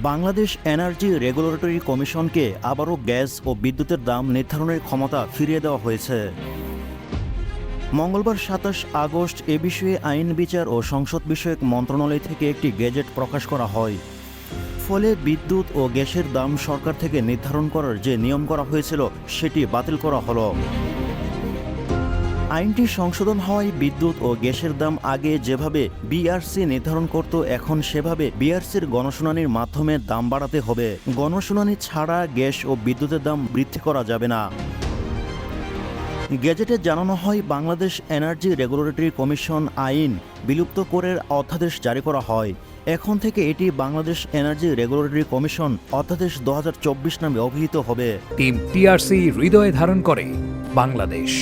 Bangladesh energy regulatory কমিশনকে আবারও gas ও বিদ্যুতের দাম নির্ধারণের ক্ষমতা ফিরিয়ে দেওয়া হয়েছে। মঙ্গলবার ২৭ আগস্ট এ বিষয়ে আইন বিচার ও সংসদ বিষয়ক মন্ত্রণালয় থেকে একটি গেজেট প্রকাশ করা হয়। ফলে বিদ্যুৎ ও গ্যাসের দাম সরকার থেকে নির্ধারণ করার যে নিয়ম করা হয়েছিল সেটি বাতিল করা হলো। আইনটি সংশোধন হওয়ায় বিদ্যুৎ ও গ্যাসের দাম আগে যেভাবে বিআরসি নির্ধারণ করত এখন সেভাবে বিআরসির গণশুনানির মাধ্যমে দাম বাড়াতে হবে। গণশুনানি ছাড়া গ্যাস ও বিদ্যুতের দাম বৃদ্ধি করা যাবে না। গেজেটে জানানো হয় বাংলাদেশ এনার্জি রেগুলেটরি কমিশন আইন বিলুপ্ত করে অধ্যাদেশ জারি করা হয়। এখন থেকে এটি বাংলাদেশ এনার্জি রেগুলেটরি কমিশন অধ্যাদেশ ২০২৪ নামে অভিহিত হবে। টিম টিআরসি হৃদয়ে ধারণ করে বাংলাদেশ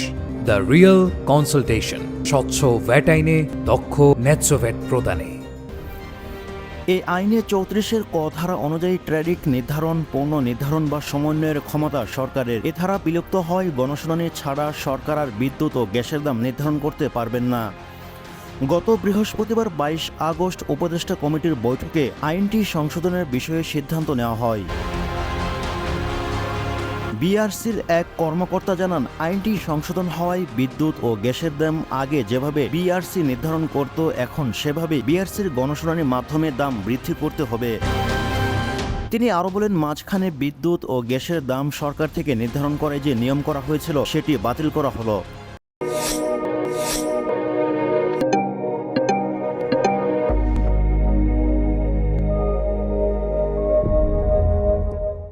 দ্য রিয়েল কনসালটেশন, স্বচ্ছ ভ্যাট আইনে দক্ষ ন্যায্য ভ্যাট প্রদানে। এই আইনে ৩৪-এর ক ধারা অনুযায়ী ট্যারিফ নির্ধারণ, পণ্য নির্ধারণ বা সমন্বয়ের ক্ষমতা সরকারের। এ ধারা বিলুপ্ত হয় গণশুনানি ছাড়া সরকার আর বিদ্যুৎ ও গ্যাসের দাম নির্ধারণ করতে পারবেন না। গত বৃহস্পতিবার ২২ আগস্ট উপদেষ্টা কমিটির বৈঠকে আইনটি সংশোধনের বিষয়ে সিদ্ধান্ত নেওয়া হয়। বিআরসির এক কর্মকর্তা জানান, আইনটি সংশোধন হওয়ায় বিদ্যুৎ ও গ্যাসের দাম আগে যেভাবে বিআরসি নির্ধারণ করত এখন সেভাবে বিআরসির গণশুনানির মাধ্যমে দাম বৃদ্ধি করতে হবে। তিনি আরও বলেন, মাঝখানে বিদ্যুৎ ও গ্যাসের দাম সরকার থেকে নির্ধারণ করে যে নিয়ম করা হয়েছিল সেটি বাতিল করা হলো।